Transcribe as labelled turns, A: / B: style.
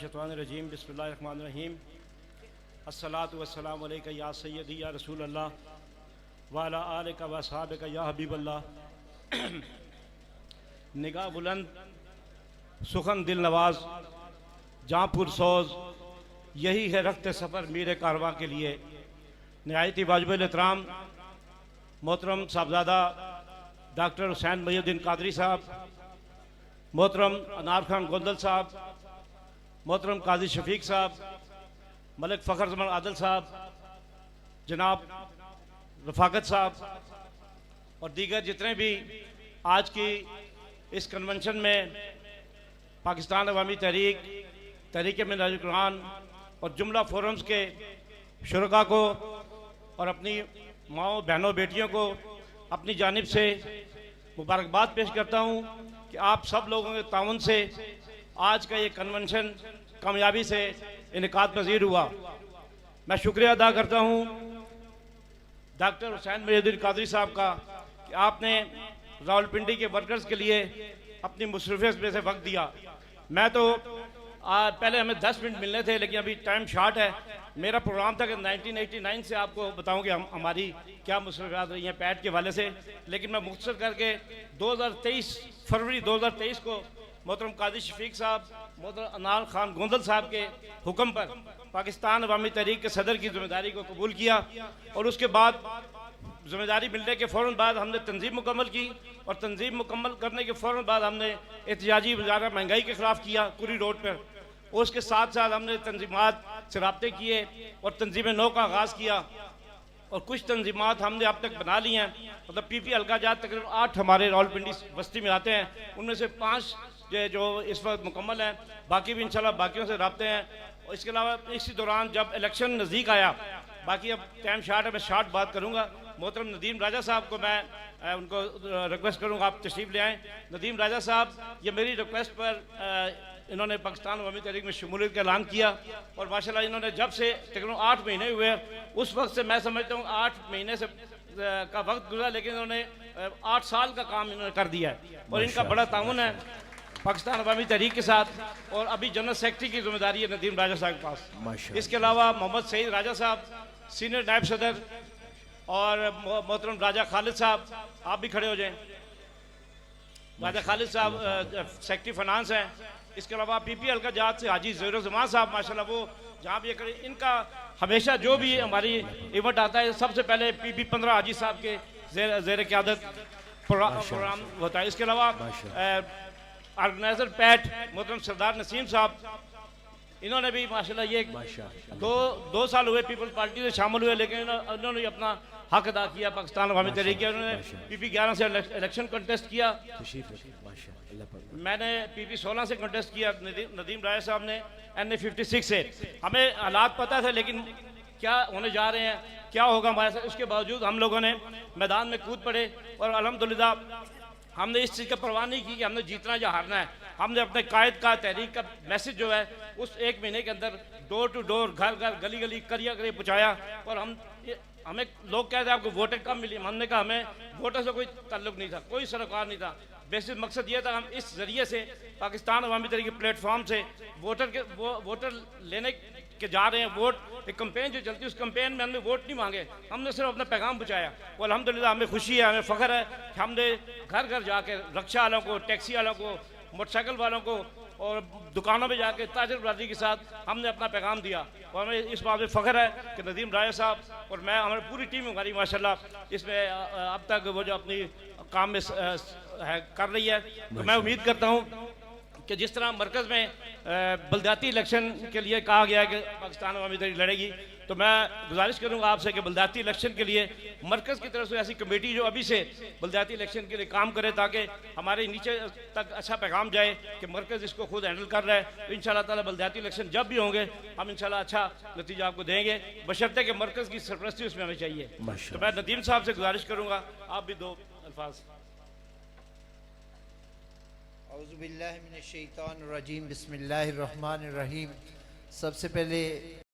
A: शैतानिर्रजीम बिस्मिल्लाहिर्रहमानिर्रहीम अस्सलातु वस्सलामु अलैका या सय्यदी या रसूल अल्लाह व अला आलिका व असहाबिका या हबीब अल्लाह। निगाह बुलंद सुखन दिल नवाज जहाँ पुरसोज यही है रखते सफ़र मीर कारवां के लिए। नहायती वाजिबुल एहतराम मोहतरम साहबजादा डॉक्टर हुसैन महीउद्दीन कादरी साहब, मोहतरम अनार खान गोंदल साहब, मोहतरम काजी शफीक साहब, मलिक फ़खर ज़मान आदल साहब, जनाब रफ़ाकत साहब और दीगर जितने भी आज की इस कन्वेंशन में पाकिस्तान अवामी तहरीक, तहरीक मिन्हाजुल कुरान और जुमला फोरम्स के शुरका को और अपनी माओ बहनों बेटियों को अपनी जानिब से मुबारकबाद पेश करता हूँ कि आप सब लोगों के ताउन से आज का ये कन्वेंशन कामयाबी से इनेकाद पजीर हुआ। मैं शुक्रिया अदा करता हूँ डॉक्टर हुसैन महीउद्दीन कादरी साहब का कि आपने रावलपिंडी के वर्कर्स के लिए अपनी मुसरफियत में से वक्त दिया। मैं तो पहले हमें 10 मिनट मिलने थे लेकिन अभी टाइम शॉर्ट है। मेरा प्रोग्राम था कि 1989 से आपको बताऊं कि हमारी क्या मुसरफियात रही हैं पैट के वाले से, लेकिन मैं मुख्तसर करके 2023 फरवरी 2023 को मोहतरम काजी शफीक साहब, मोहतरम अनार खान गोंदल साहब के हुक्म पर पाकिस्तान अवामी तहरीक के सदर की जिम्मेदारी को कबूल किया और उसके बाद जिम्मेदारी मिलने के फ़ौरन बाद हमने तंजीम मुकम्मल की और तंजीम मुकम्मल करने के फ़ौरन बाद हमने एहतजाजी मुजाहरा महंगाई के ख़िलाफ़ किया कुरी रोड पर। उसके साथ साथ हमने तंजीमात से रब्ते किए और तंजीम नौ का आगाज़ किया और कुछ तंजीमात हमने अब तक बना ली हैं। मतलब पीपी अलगाजात तकरीबन 8 हमारे रावलपिंडी बस्ती में आते हैं, उनमें से 5 जो इस वक्त मुकम्मल हैं, बाकी भी इंशाल्लाह बाकियों से रब्ते हैं। और इसके अलावा इसी दौरान जब इलेक्शन नज़दीक आया, बाकी अब टाइम शार्ट है, मैं शार्ट बात करूँगा। मोहतरम नदीम राजा साहब को मैं उनको रिक्वेस्ट करूँगा आप तशरीफ़ ले आएँ। नदीम राजा साहब ये मेरी रिक्वेस्ट पर इन्होंने पाकिस्तान अवामी तहरीक में शमूलियत का ऐलान किया और माशाल्लाह इन्होंने जब से तकरीबन 8 महीने हुए उस वक्त से मैं समझता हूँ 8 महीने से का वक्त गुजरा, लेकिन इन्होंने 8 साल का काम इन्होंने कर दिया है और इनका बड़ा ताउन है पाकिस्तान अवामी तहरीक के साथ। और अभी जनरल सेक्रेटरी की जिम्मेदारी है नदीम राजा साहब के पास। इसके अलावा मोहम्मद सईद राजा साहब सीनियर नायब सदर और मोहतरम राजा खालिद साहब, आप भी खड़े हो जाएं। राजा खालिद साहब सेक्रेटरी फाइनेंस हैं। इसके अलावा पीपीएल का जात से हाजी ज़हीरुर ज़मान साहब, माशाल्लाह वो जहाँ भी करें इनका हमेशा जो भी हमारी इवेंट आता है सबसे पहले पीपी 15 हाजी साहब के ज़ेर क़यादत प्रोग्राम होता है। इसके अलावा ऑर्गेनाइजर पैट मोहतरम सरदार नसीम साहब, इन्होंने भी माशाल्लाह ये दो साल हुए पीपल्स पार्टी से शामिल हुए, लेकिन इन्होंने अपना हक अदा किया पाकिस्तान अवामी तहरीक के। उन्होंने पीपी 11 से इलेक्शन कंटेस्ट किया, मैंने पीपी 16 से कंटेस्ट किया, नदीम राय साहब ने NA 56 से। हमें हालात पता थे लेकिन क्या होने जा रहे हैं, क्या होगा हमारे साथ, उसके बावजूद हम लोगों ने मैदान में कूद पड़े और अल्हम्दुलिल्लाह हमने इस चीज़ का परवाह नहीं की कि हमने जीतना या हारना है। हमने अपने कायद का तहरीक का मैसेज जो है उस 1 महीने के अंदर डोर टू डोर, घर घर, गली गली, करिया करिए पहुँचाया। और हमें लोग कहते हैं आपको वोटें कम मिली, हमने कहा हमें वोटर से कोई ताल्लुक नहीं था, कोई सरोकार नहीं था। बेसिक मकसद ये था हम इस जरिए से पाकिस्तान अवामी तहरीक के प्लेटफॉर्म से वोटर लेने के जा रहे हैं। वोट एक कंपेन जो चलती है उस कंपेन में हमने वोट नहीं मांगे, हमने सिर्फ अपना पैगाम पहुँचाया। और अल्हम्दुलिल्लाह हमें खुशी है, हमें फ़ख्र है कि हमने घर घर जाके रिक्शा वालों को, टैक्सी वालों को, मोटरसाइकिल वालों को और दुकानों में जाके ताजर बरादरी के साथ हमने अपना पैगाम दिया। और हमें इस बात में फ़ख्र है कि नदीम राय साहब और मैं, हमारी पूरी टीम हमारी माशाल्लाह इसमें अब तक वो जो अपनी काम में कर रही है। तो मैं उम्मीद करता हूँ कि जिस तरह मरकज़ में बलदियाती इलेक्शन के लिए कहा गया है कि पाकिस्तान अवामी तहरीक लड़ेगी, तो मैं गुजारिश करूंगा आपसे कि बलदियाती इलेक्शन के लिए मरकज़ की तरफ से ऐसी कमेटी जो अभी से बलदियाती इलेक्शन के लिए काम करे ताकि हमारे नीचे तक अच्छा पैगाम जाए कि मरकज़ इसको खुद हैंडल कर रहा है। तो इंशाल्लाह ताला बलदियाती इलेक्शन जब भी होंगे हम इंशाल्लाह अच्छा नतीजा आपको देंगे, बशर्ते कि मरकज़ की सरपरस्ती उसमें हमें चाहिए। तो मैं नदीम साहब से गुजारिश करूँगा आप भी 2 अल्फाज।
B: औज़ुबिल्लाहि मिनश्शैतानिर्रजीम, बिस्मिल्लाहिर्रहमानिर्रहीम। सबसे पहले